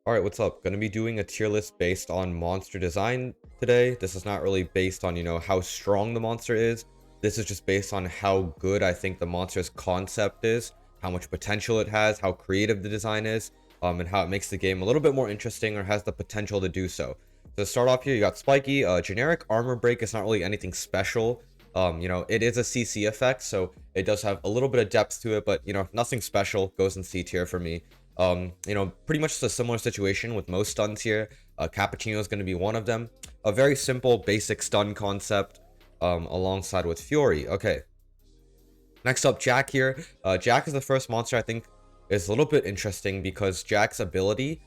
Alright, what's up? Gonna be doing a tier list based on monster design today. This is not really based on, how strong the monster is. This is just based on how good I think the monster's concept is, how much potential it has, how creative the design is, and how it makes the game a little bit more interesting or has the potential to do so. To start off here, you got Spiky. Generic armor break is not really anything special. It is a CC effect, so it does have a little bit of depth to it, but, nothing special. Goes in C tier for me. Pretty much a similar situation with most stuns here. Cappuccino is going to be one of them. A very simple, basic stun concept alongside with Fury. Okay. Next up, Jack here. Jack is the first monster I think is a little bit interesting because Jack's ability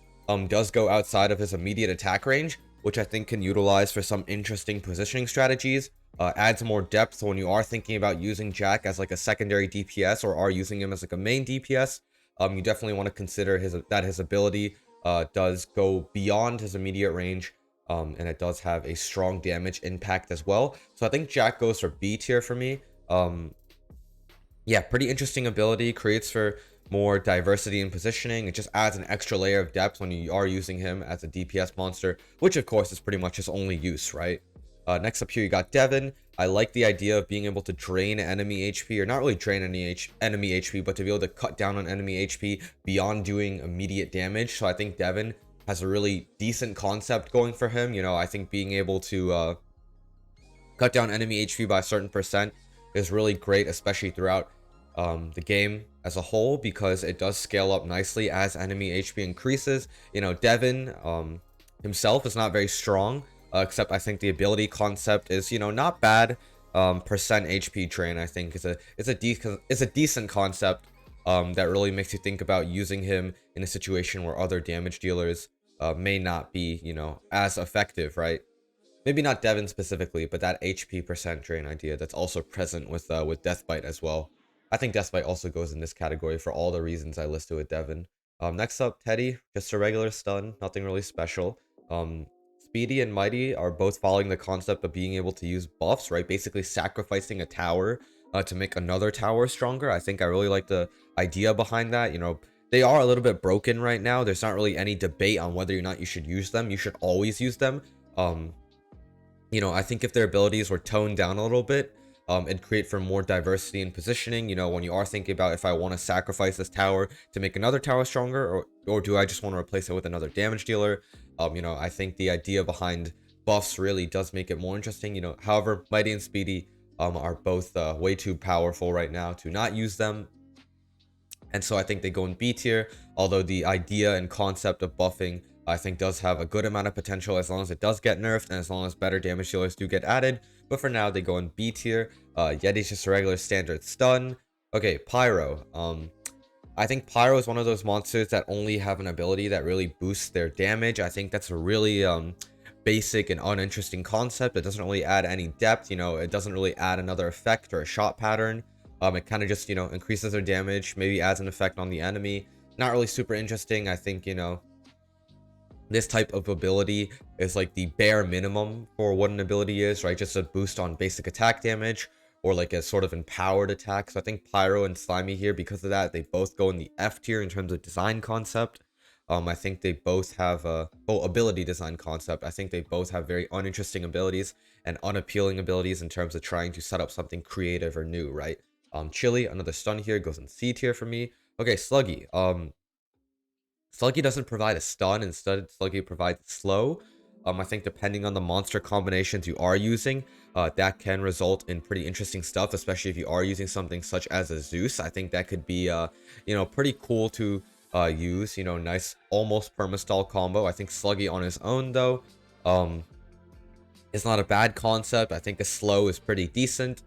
does go outside of his immediate attack range, which I think can utilize for some interesting positioning strategies. Adds more depth when you are thinking about using Jack as like a secondary DPS or are using him as like a main DPS. You definitely want to consider his ability does go beyond his immediate range, and it does have a strong damage impact as well. So I think Jack goes for B tier for me. Yeah, pretty interesting ability, creates for more diversity in positioning. It just adds an extra layer of depth when you are using him as a DPS monster, which of course is pretty much his only use, right? Next up here, you got Devin. I like the idea of being able to drain enemy HP, or not really drain any enemy HP, but to be able to cut down on enemy HP beyond doing immediate damage. So I think Devin has a really decent concept going for him. I think being able to cut down enemy HP by a certain percent is really great, especially throughout the game as a whole, because it does scale up nicely as enemy HP increases. Devin himself is not very strong. Except I think the ability concept is, not bad. Percent HP drain, I think, is a decent concept that really makes you think about using him in a situation where other damage dealers may not be, as effective, right? Maybe not Devin specifically, but that HP percent drain idea that's also present with Deathbite as well. I think Deathbite also goes in this category for all the reasons I listed with Devin. Next up, Teddy, just a regular stun, nothing really special. Speedy and Mighty are both following the concept of being able to use buffs, right? Basically sacrificing a tower to make another tower stronger. I think I really like the idea behind that. They are a little bit broken right now. There's not really any debate on whether or not you should use them. You should always use them. I think if their abilities were toned down a little bit, and create for more diversity in positioning, when you are thinking about if I want to sacrifice this tower to make another tower stronger, or do I just want to replace it with another damage dealer? I think the idea behind buffs really does make it more interesting. However, Mighty and Speedy are both way too powerful right now to not use them. And so I think they go in B tier, although the idea and concept of buffing I think does have a good amount of potential as long as it does get nerfed and as long as better damage dealers do get added. But for now, they go in B tier. Yeti's just a regular standard stun. Okay, Pyro. I think Pyro is one of those monsters that only have an ability that really boosts their damage. I think that's a really basic and uninteresting concept. It doesn't really add any depth. It doesn't really add another effect or a shot pattern. It kind of just, increases their damage, maybe adds an effect on the enemy. Not really super interesting. I think, this type of ability is like the bare minimum for what an ability is, right? Just a boost on basic attack damage or like a sort of empowered attack. So I think Pyro and Slimy here, because of that, they both go in the F tier in terms of design concept. I think they both have ability design concept. I think they both have very uninteresting abilities and unappealing abilities in terms of trying to set up something creative or new, right? Chili, another stun here, goes in C tier for me. Okay, Sluggy. Sluggy doesn't provide a stun, instead Sluggy provides slow. I think depending on the monster combinations you are using, that can result in pretty interesting stuff, especially if you are using something such as a Zeus. I think that could be, pretty cool to use, nice almost permastall combo. I think Sluggy on his own, though, is not a bad concept. I think a slow is pretty decent.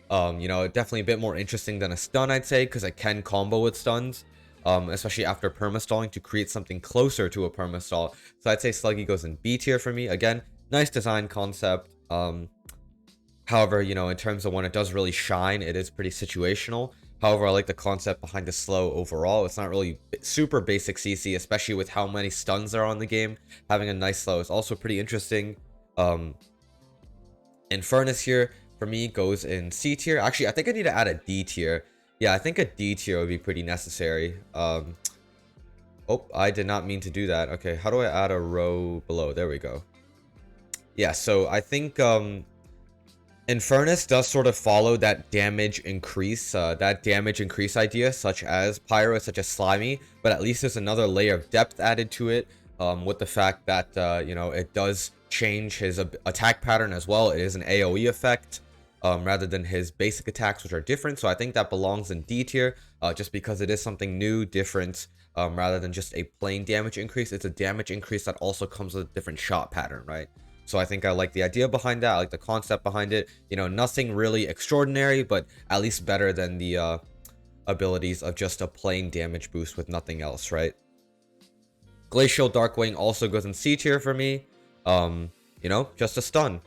Definitely a bit more interesting than a stun, I'd say, because it can combo with stuns. Especially after permastalling to create something closer to a permastall. So I'd say Sluggy goes in B tier for me. Again, nice design concept. However, in terms of when it does really shine, it is pretty situational. However, I like the concept behind the slow overall. It's not really super basic CC, especially with how many stuns are on the game. Having a nice slow is also pretty interesting. Infernus here, for me, goes in C tier. Actually, I think I need to add a D tier. Yeah, I think a D tier would be pretty necessary. Oh, I did not mean to do that. Okay, how do I add a row below? There we go. Yeah, so I think Infernus does sort of follow that damage increase, idea, such as Pyro, such as Slimy, but at least there's another layer of depth added to it, with the fact that, it does change his attack pattern as well. It is an AoE effect, rather than his basic attacks, which are different, so I think that belongs in D tier, just because it is something new, different, rather than just a plain damage increase. It's a damage increase that also comes with a different shot pattern, right? So I think I like the idea behind that. I like the concept behind it. Nothing really extraordinary, but at least better than the abilities of just a plain damage boost with nothing else, right? Glacial Darkwing also goes in C tier for me. Just a stun.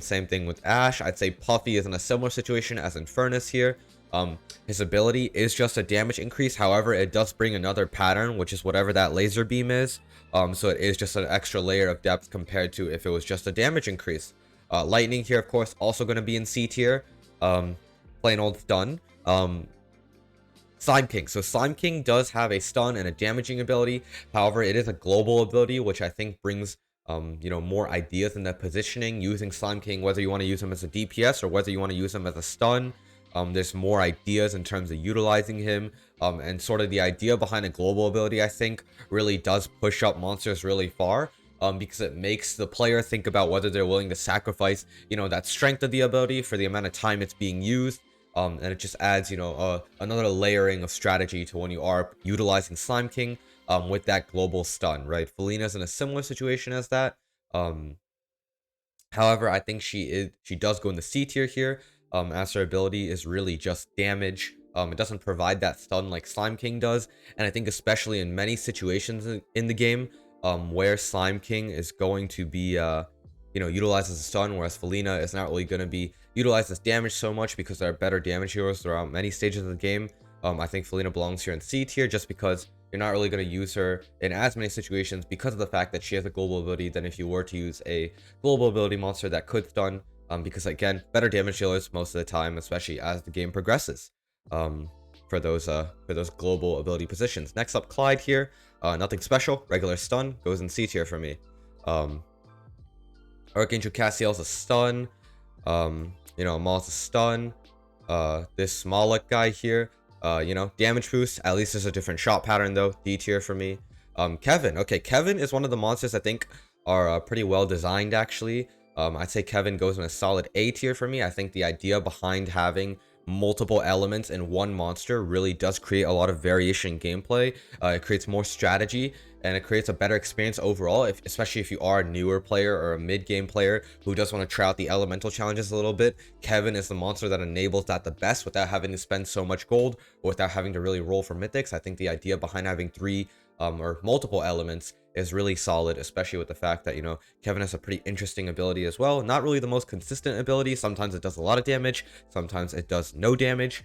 Same thing with Ash. I'd say Puffy is in a similar situation as Infernus here. His ability is just a damage increase. However, it does bring another pattern, which is whatever that laser beam is. So it is just an extra layer of depth compared to if it was just a damage increase. Lightning here, of course, also going to be in C tier. Plain old stun. Slime King. So Slime King does have a stun and a damaging ability. However, it is a global ability, which I think brings more ideas in that positioning. Using Slime King, whether you want to use him as a DPS or whether you want to use him as a stun. There's more ideas in terms of utilizing him, and sort of the idea behind a global ability, I think, really does push up monsters really far, because it makes the player think about whether they're willing to sacrifice, that strength of the ability for the amount of time it's being used, and it just adds, another layering of strategy to when you are utilizing Slime King, with that global stun, right? Felina's in a similar situation as that. However, I think she does go in the C tier here, as her ability is really just damage. It doesn't provide that stun like Slime King does, and I think especially in many situations in the game, where Slime King is going to be, utilized as a stun, whereas Felina is not really going to be utilized as damage so much because there are better damage heroes throughout many stages of the game. I think Felina belongs here in C tier just because you're not really going to use her in as many situations because of the fact that she has a global ability than if you were to use a global ability monster that could stun, because again, better damage dealers most of the time, especially as the game progresses, for those global ability positions. Next up, Clyde here. Nothing special, regular stun, goes in C tier for me. Archangel Castiel's a stun. Maul's a stun. This Moloch guy here, damage boost. At least there's a different shot pattern though. D tier for me. Kevin. Okay, Kevin is one of the monsters I think are pretty well designed actually. I'd say Kevin goes in a solid A tier for me. I think the idea behind having multiple elements in one monster really does create a lot of variation in gameplay. It creates more strategy and it creates a better experience overall, especially if you are a newer player or a mid-game player who does want to try out the elemental challenges a little bit. Kevin is the monster that enables that the best without having to spend so much gold or without having to really roll for mythics. I think the idea behind having three or multiple elements is really solid, especially with the fact that, Kevin has a pretty interesting ability as well. Not really the most consistent ability. Sometimes it does a lot of damage, sometimes it does no damage.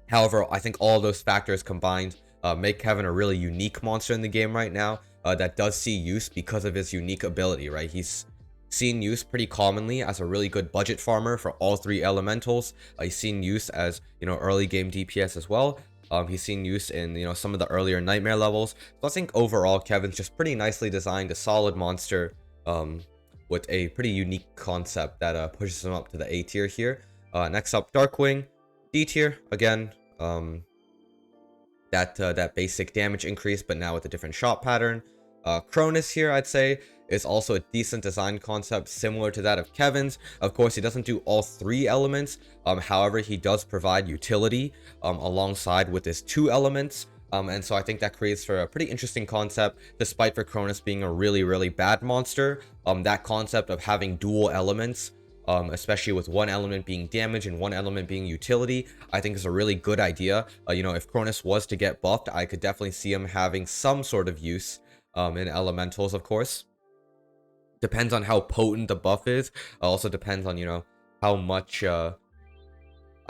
However, I think all those factors combined make Kevin a really unique monster in the game right now, that does see use because of his unique ability, right? He's seen use pretty commonly as a really good budget farmer for all three elementals. He's seen use as, early game DPS as well. He's seen use in, some of the earlier nightmare levels. So I think overall, Kevin's just pretty nicely designed, a solid monster, with a pretty unique concept that pushes him up to the A tier here. Next up, Darkwing, D tier again. That basic damage increase, but now with a different shot pattern. Cronus here, I'd say, is also a decent design concept similar to that of Kevin's. Of course, he doesn't do all three elements. However, he does provide utility alongside with his two elements. And so I think that creates for a pretty interesting concept, despite for Cronus being a really, really bad monster. That concept of having dual elements, especially with one element being damage and one element being utility, I think is a really good idea. If Cronus was to get buffed, I could definitely see him having some sort of use in elementals, of course. Depends on how potent the buff is. Also depends on, how much, I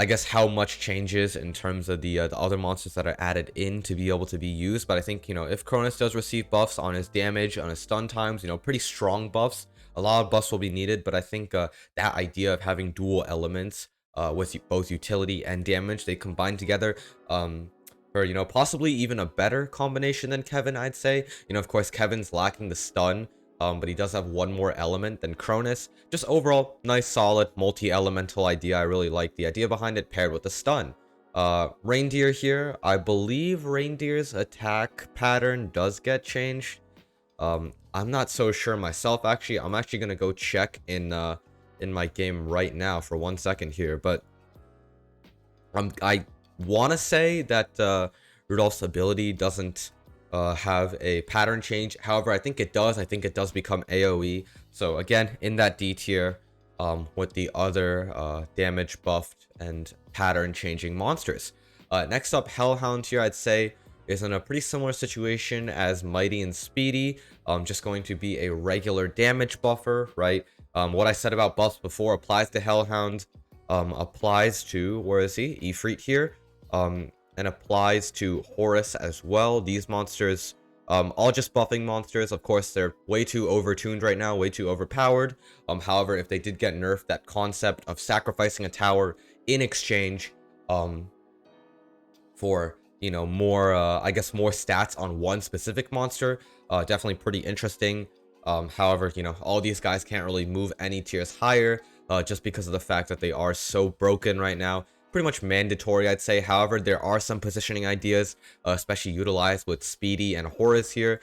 guess how much changes in terms of the other monsters that are added in to be able to be used. But I think, if Cronus does receive buffs on his damage, on his stun times, pretty strong buffs, a lot of buffs will be needed. But I think that idea of having dual elements with both utility and damage, they combine together, for, you know, possibly even a better combination than Kevin, I'd say. You know, of course, Kevin's lacking the stun, but he does have one more element than Cronus. Just overall, nice, solid, multi-elemental idea. I really like the idea behind it, paired with the stun. Reindeer here, I believe Reindeer's attack pattern does get changed. I'm not so sure myself, actually. I'm actually gonna go check in my game right now for 1 second here, but I want to say that Rudolph's ability doesn't have a pattern change. However, I think it does. I think it does become AoE. So again, in that D tier, with the other damage buffed and pattern changing monsters. Next up, Hellhound here, I'd say, is in a pretty similar situation as Mighty and Speedy. Just going to be a regular damage buffer, right? What I said about buffs before applies to Hellhound. Applies to, where is he? Ifrit here. And applies to Horus as well. These monsters, all just buffing monsters. Of course, they're way too overtuned right now, way too overpowered. However, if they did get nerfed, that concept of sacrificing a tower in exchange, for, you know, more, I guess, more stats on one specific monster, definitely pretty interesting. However, you know, all these guys can't really move any tiers higher, just because of the fact that they are so broken right now. Pretty much mandatory, I'd say. However, there are some positioning ideas, especially utilized with Speedy and Horus here,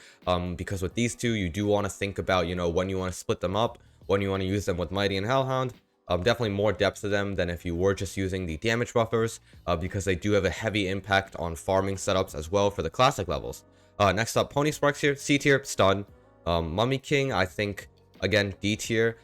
because with these two, you do want to think about, you know, when you want to split them up, when you want to use them with Mighty and Hellhound. Definitely more depth to them than if you were just using the damage buffers, because they do have a heavy impact on farming setups as well for the classic levels. Next up, Pony Sparks here, C tier, stun. Mummy King, I think, again, D tier.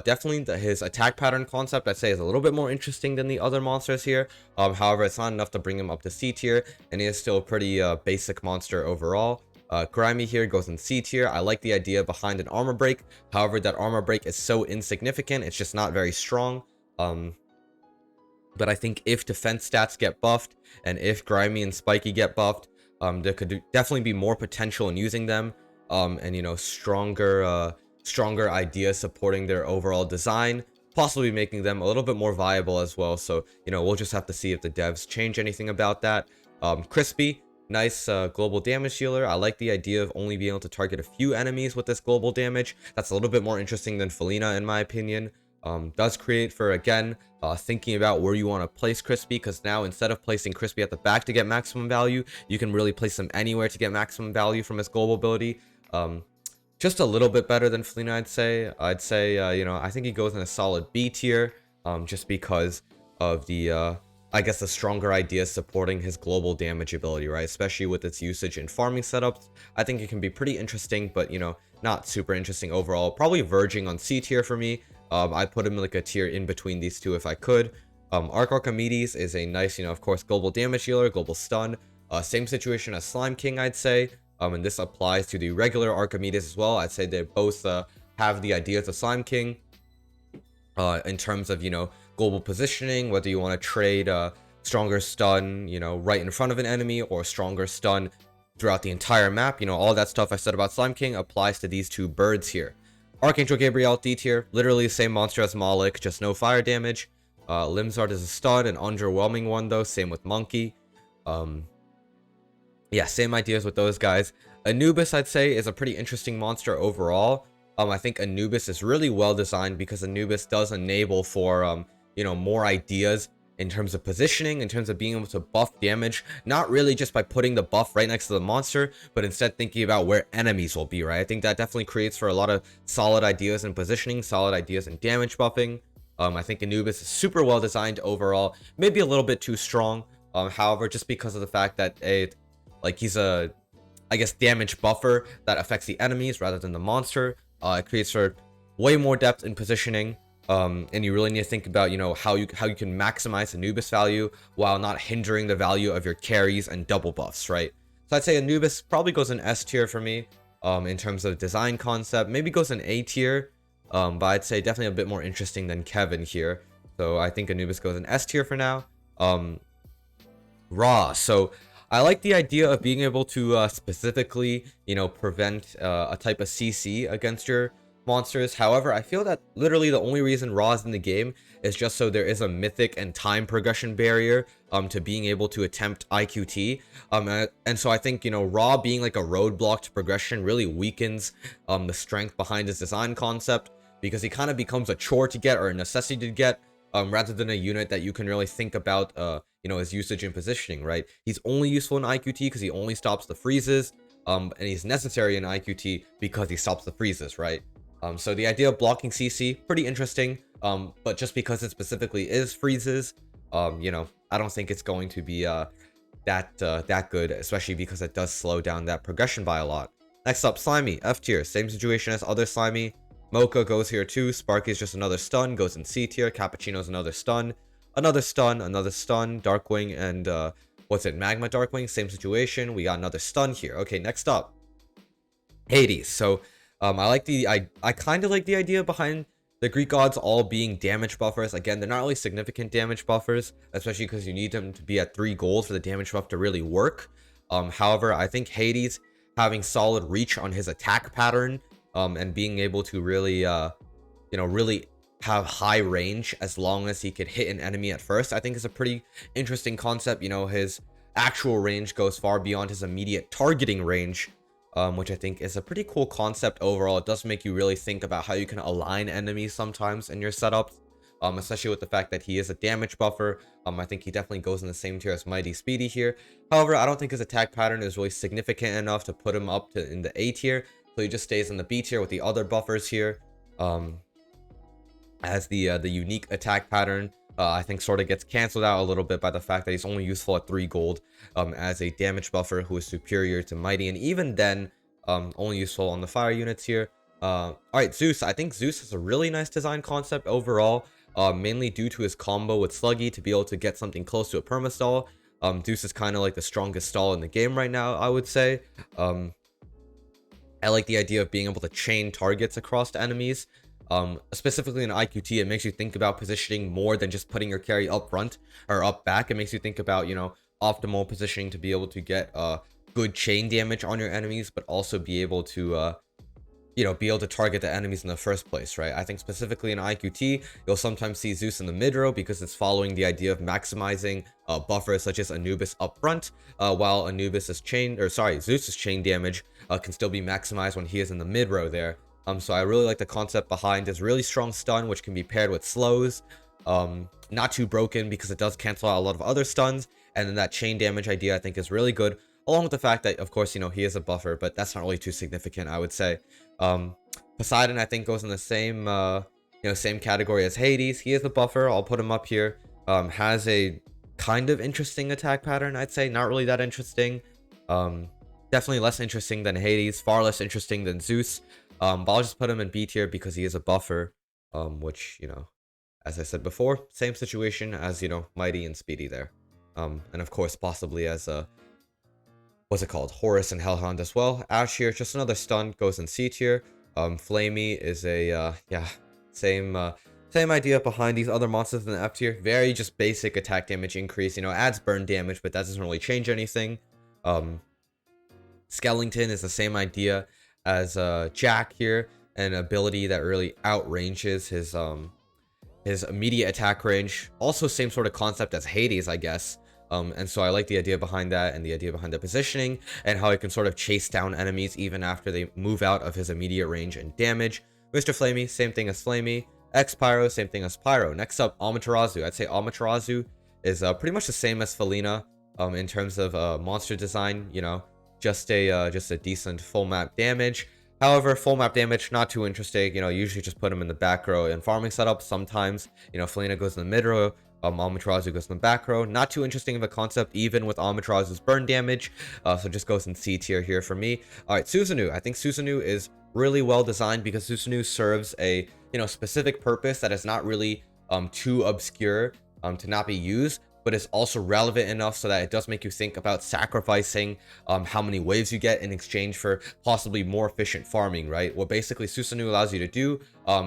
Definitely his attack pattern concept, I'd say, is a little bit more interesting than the other monsters here. However, it's not enough to bring him up to C tier, and he is still a pretty basic monster overall. Grimy here goes in C tier. I like the idea behind an armor break. However, that armor break is so insignificant, it's just not very strong. But I think if defense stats get buffed, and if Grimy and Spiky get buffed, there could definitely be more potential in using them. And, you know, stronger ideas supporting their overall design, possibly making them a little bit more viable as well. So, you know, we'll just have to see if the devs change anything about that. Crispy, nice global damage dealer. I like the idea of only being able to target a few enemies with this global damage. That's a little bit more interesting than Felina, in my opinion. Does create for, again, thinking about where you want to place Crispy, because now instead of placing Crispy at the back to get maximum value, you can really place him anywhere to get maximum value from his global ability. Just a little bit better than Felina, I'd say. You know, I think he goes in a solid B tier, just because of the, I guess, the stronger ideas supporting his global damage ability, right? Especially with its usage in farming setups. I think it can be pretty interesting, but, you know, not super interesting overall. Probably verging on C tier for me. I'd put him like a tier in between these two if I could. Archimedes is a nice, you know, of course, global damage dealer, global stun. Same situation as Slime King, I'd say. And this applies to the regular Archimedes as well. I'd say they both have the ideas of Slime King, in terms of, you know, global positioning, whether you want to trade stronger stun, you know, right in front of an enemy, or stronger stun throughout the entire map. You know, all that stuff I said about Slime King applies to these two birds here. Archangel Gabriel, D tier, literally the same monster as Malik, just no fire damage. Limzard is a stun, an underwhelming one though, same with Monkey. Yeah, same ideas with those guys. Anubis, I'd say, is a pretty interesting monster overall. I think Anubis is really well designed because Anubis does enable for, you know, more ideas in terms of positioning, in terms of being able to buff damage, not really just by putting the buff right next to the monster, but instead thinking about where enemies will be, right? I think that definitely creates for a lot of solid ideas in positioning, solid ideas in damage buffing. I think Anubis is super well designed overall, maybe a little bit too strong. However, just because of the fact that he's a, I guess, damage buffer that affects the enemies rather than the monster. It creates for way more depth in positioning. And you really need to think about, you know, how you can maximize Anubis value while not hindering the value of your carries and double buffs, right? So I'd say Anubis probably goes in S tier for me, in terms of design concept. Maybe goes in A tier, but I'd say definitely a bit more interesting than Kevin here. So I think Anubis goes in S tier for now. Ra. So I like the idea of being able to specifically, you know, prevent a type of CC against your monsters. However, I feel that literally the only reason Ra is in the game is just so there is a mythic and time progression barrier to being able to attempt IQT. And so I think, you know, Ra being like a roadblock to progression really weakens the strength behind his design concept, because he kind of becomes a chore to get or a necessity to get, rather than a unit that you can really think about, you know, his usage and positioning, right? He's only useful in IQT because he only stops the freezes, and he's necessary in IQT because he stops the freezes, right? So the idea of blocking CC, pretty interesting, but just because it specifically is freezes, you know, I don't think it's going to be that good, especially because it does slow down that progression by a lot. Next up, Slimy, F tier, same situation as other Slimy. Mocha goes here too, Sparky is just another stun, goes in C tier, Cappuccino's another stun, another stun, Darkwing, and what's it, Magma Darkwing, same situation, we got another stun here. Okay, next up, Hades. So I kind of like the idea behind the Greek gods all being damage buffers. Again, they're not really significant damage buffers, especially because you need them to be at 3 gold for the damage buff to really work. However, I think Hades having solid reach on his attack pattern, and being able to really, you know, really have high range as long as he could hit an enemy at first, I think is a pretty interesting concept. You know, his actual range goes far beyond his immediate targeting range, which I think is a pretty cool concept overall. It does make you really think about how you can align enemies sometimes in your setups, especially with the fact that he is a damage buffer. I think he definitely goes in the same tier as Mighty Speedy here. However, I don't think his attack pattern is really significant enough to put him up to in the A tier, so he just stays in the B tier with the other buffers here. As the unique attack pattern, I think sort of gets canceled out a little bit by the fact that he's only useful at 3 gold, as a damage buffer who is superior to Mighty, and even then, only useful on the fire units here. Alright, Zeus. I think Zeus is a really nice design concept overall, mainly due to his combo with Sluggy to be able to get something close to a permastall. Zeus is kind of like the strongest stall in the game right now, I would say. I like the idea of being able to chain targets across enemies. Specifically in IQT, it makes you think about positioning more than just putting your carry up front or up back. It makes you think about, you know, optimal positioning to be able to get good chain damage on your enemies, but also be able to you know, be able to target the enemies in the first place, right? I think specifically in IQT, you'll sometimes see Zeus in the mid row because it's following the idea of maximizing buffers such as Anubis up front, while Zeus's chain damage can still be maximized when he is in the mid row there. So I really like the concept behind his really strong stun, which can be paired with slows. Not too broken because it does cancel out a lot of other stuns, and then that chain damage idea I think is really good, along with the fact that, of course, you know, he is a buffer, but that's not really too significant, I would say. Poseidon, I think, goes in the same, you know, same category as Hades. He is a buffer. I'll put him up here. Has a kind of interesting attack pattern, I'd say. Not really that interesting. Definitely less interesting than Hades. Far less interesting than Zeus. But I'll just put him in B tier because he is a buffer, which, you know, as I said before, same situation as, you know, Mighty and Speedy there. And of course, possibly as what's it called? Horus and Hellhound as well. Ash here, just another stun, goes in C tier. Flamey is a, yeah, same idea behind these other monsters in the F tier. Very just basic attack damage increase, you know, adds burn damage, but that doesn't really change anything. Skellington is the same idea as Jack here, an ability that really outranges his immediate attack range. Also same sort of concept as Hades, I guess. And so I like the idea behind that, and the idea behind the positioning, and how he can sort of chase down enemies even after they move out of his immediate range and damage. Mr. Flamey, same thing as Flamey. X-Pyro, same thing as Pyro. Next up, Amaterasu. I'd say Amaterasu is pretty much the same as Felina in terms of monster design, you know, just a decent full map damage. However, full map damage, not too interesting. You know, usually just put him in the back row in farming setup. Sometimes, you know, Felina goes in the mid row. Amaterasu goes in the back row. Not too interesting of a concept, even with Amaterasu's burn damage. So just goes in C tier here for me. All right, Susanoo. I think Susanoo is really well designed because Susanoo serves a, you know, specific purpose that is not really too obscure to not be used, but it's also relevant enough so that it does make you think about sacrificing how many waves you get in exchange for possibly more efficient farming, right? What basically Susanoo allows you to do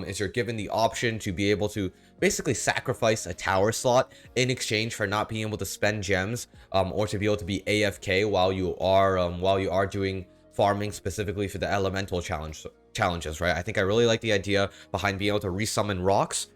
is you're given the option to be able to basically sacrifice a tower slot in exchange for not being able to spend gems, or to be able to be AFK while you are doing farming specifically for the elemental challenges, right? I think I really like the idea behind being able to resummon rocks.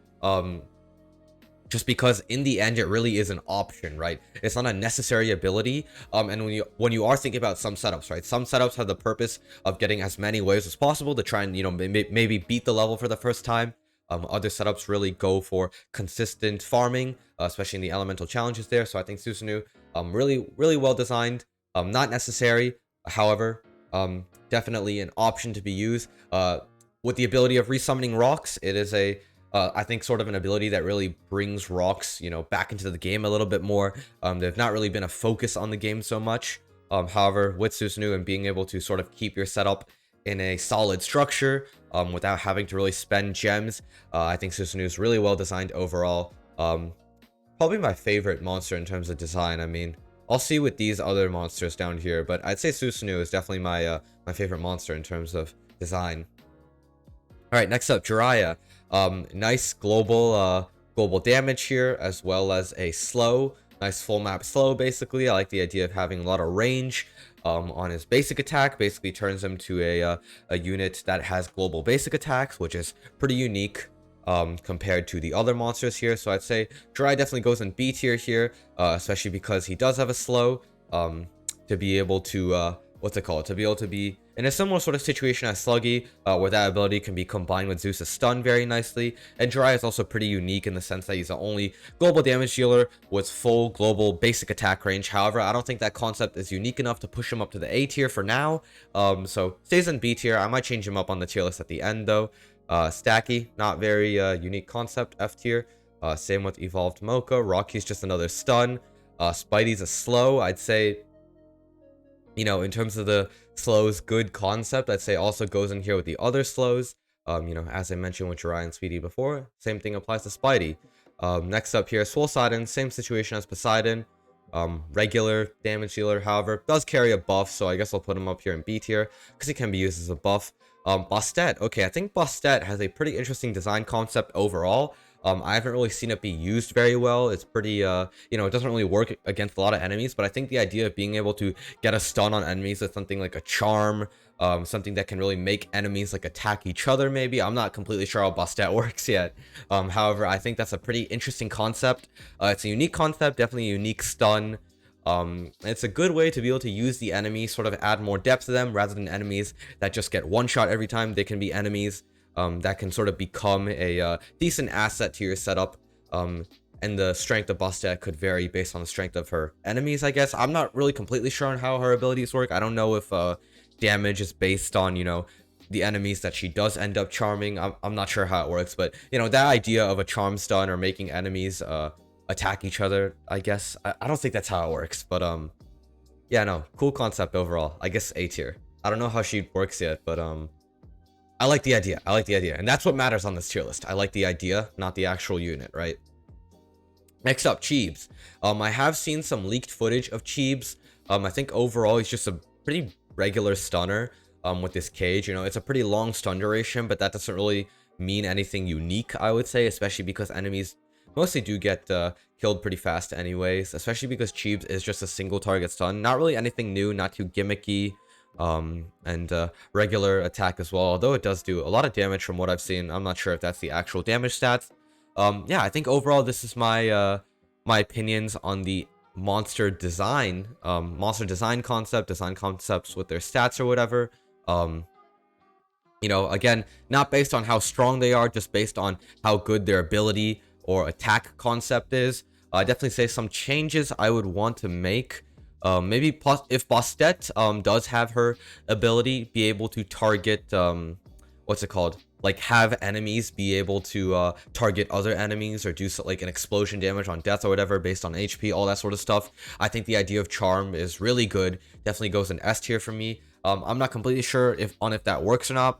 Just because in the end it really is an option, right? It's not a necessary ability. And when you are thinking about some setups, right, some setups have the purpose of getting as many waves as possible to try and, you know, maybe beat the level for the first time. Other setups really go for consistent farming, especially in the elemental challenges there. So I think Susanoo, really well designed. Not necessary, however, definitely an option to be used. With the ability of resummoning rocks, it is a I think sort of an ability that really brings rocks, you know, back into the game a little bit more. They've not really been a focus on the game so much. However, with Susanoo and being able to sort of keep your setup in a solid structure without having to really spend gems, I think Susanoo is really well designed overall. Probably my favorite monster in terms of design. I mean, I'll see with these other monsters down here, but I'd say Susanoo is definitely my my favorite monster in terms of design. All right, next up, Jiraiya. Nice global damage here, as well as a slow, nice full map slow. Basically, I like the idea of having a lot of range on his basic attack. Basically, turns him to a unit that has global basic attacks, which is pretty unique compared to the other monsters here. So I'd say Jiraiya definitely goes in B tier here, especially because he does have a slow to be able to to be able to be in a similar sort of situation as Sluggy, where that ability can be combined with Zeus' stun very nicely. And Jiraiya is also pretty unique in the sense that he's the only global damage dealer with full global basic attack range. However, I don't think that concept is unique enough to push him up to the A tier for now. So stays in B tier. I might change him up on the tier list at the end though. Stacky, not very unique concept, F tier. Same with Evolved Mocha. Rocky's just another stun. Spidey's a slow. I'd say, you know, in terms of the slows, good concept, I'd say also goes in here with the other slows. You know, as I mentioned with Jiraiya and Speedy before, same thing applies to Spidey. Next up here, Poseidon, same situation as Poseidon. Regular damage dealer, however, does carry a buff, so I guess I'll put him up here in B tier because he can be used as a buff. Bastet, okay, I think Bastet has a pretty interesting design concept overall. I haven't really seen it be used very well. It's pretty, you know, it doesn't really work against a lot of enemies, but I think the idea of being able to get a stun on enemies with something like a charm, something that can really make enemies like attack each other, maybe. I'm not completely sure how Bastet works yet. However, I think that's a pretty interesting concept. It's a unique concept, definitely a unique stun. It's a good way to be able to use the enemy, sort of add more depth to them rather than enemies that just get one shot every time. They can be enemies that can sort of become a decent asset to your setup. And the strength of Bastet could vary based on the strength of her enemies, I guess. I'm not really completely sure on how her abilities work. I don't know if damage is based on, you know, the enemies that she does end up charming. I'm not sure how it works, but, you know, that idea of a charm stun or making enemies attack each other, I guess. I don't think that's how it works, but yeah, no, cool concept overall. I guess A tier. I don't know how she works yet, but I like the idea. I like the idea. And that's what matters on this tier list. I like the idea, not the actual unit, right? Next up, Cheebs. I have seen some leaked footage of Cheebs. I think overall he's just a pretty regular stunner with this cage. You know, it's a pretty long stun duration, but that doesn't really mean anything unique, I would say, especially because enemies mostly do get killed pretty fast anyways, especially because Cheebs is just a single target stun. Not really anything new, not too gimmicky. And regular attack as well, although it does do a lot of damage from what I've seen. I'm not sure if that's the actual damage stats. Yeah, I think overall this is my my opinions on the monster design concept, design concepts with their stats or whatever. You know, again, not based on how strong they are, just based on how good their ability or attack concept is. I definitely say some changes I would want to make. Maybe if Bastet does have her ability be able to target what's it called, like have enemies be able to target other enemies or do like an explosion damage on death or whatever based on HP, all that sort of stuff. I think the idea of charm is really good. Definitely goes in S tier for me. I'm not completely sure if that works or not.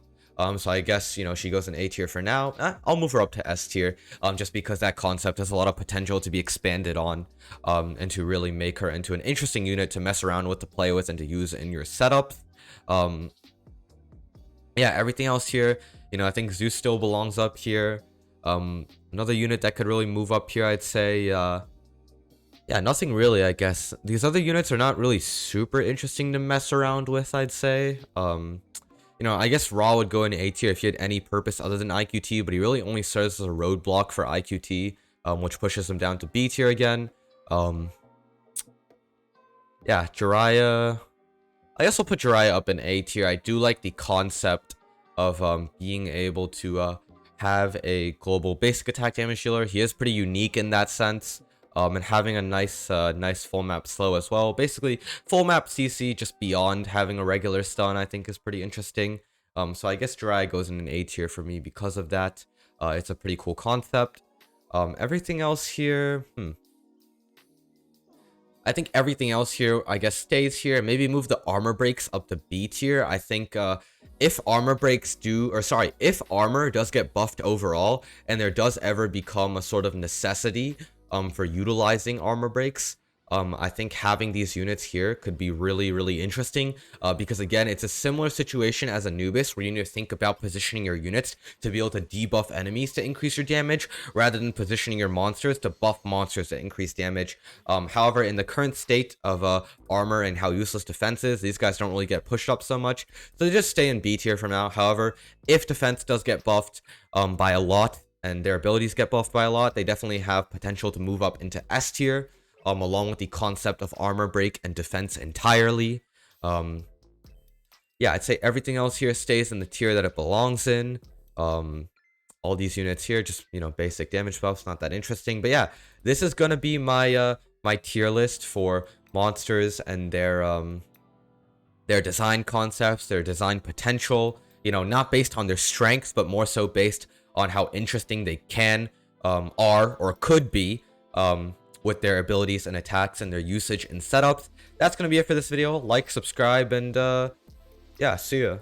So I guess, you know, she goes in A tier for now. I'll move her up to S tier, just because that concept has a lot of potential to be expanded on, and to really make her into an interesting unit to mess around with, to play with, and to use in your setup. Yeah, everything else here, you know, I think Zeus still belongs up here. Another unit that could really move up here, I'd say, Yeah, nothing really, I guess. These other units are not really super interesting to mess around with, I'd say. You know, I guess Ra would go into A tier if he had any purpose other than IQT, but he really only serves as a roadblock for IQT, which pushes him down to B tier again. Yeah, Jiraiya. I guess I'll put Jiraiya up in A tier. I do like the concept of being able to have a global basic attack damage dealer. He is pretty unique in that sense. And having a nice full map slow as well. Basically, full map CC just beyond having a regular stun, I think is pretty interesting. So I guess Jiraiya goes in an A tier for me because of that. It's a pretty cool concept. Everything else here, I think everything else here, I guess, stays here. Maybe move the armor breaks up to B tier. I think if armor breaks if armor does get buffed overall, and there does ever become a sort of necessity for utilizing armor breaks, I think having these units here could be really interesting, because again, it's a similar situation as Anubis, where you need to think about positioning your units to be able to debuff enemies to increase your damage, rather than positioning your monsters to buff monsters to increase damage. However, in the current state of armor and how useless defense is, these guys don't really get pushed up so much, so they just stay in B tier for now. However, if defense does get buffed by a lot, and their abilities get buffed by a lot, they definitely have potential to move up into S tier, along with the concept of armor break and defense entirely. Yeah, I'd say everything else here stays in the tier that it belongs in. All these units here, just, you know, basic damage buffs, not that interesting. But yeah, this is gonna be my my tier list for monsters and their design concepts, their design potential. You know, not based on their strengths, but more so based on how interesting they are or could be with their abilities and attacks and their usage and setups. That's going to be it for this video. Like, subscribe, and yeah, see ya.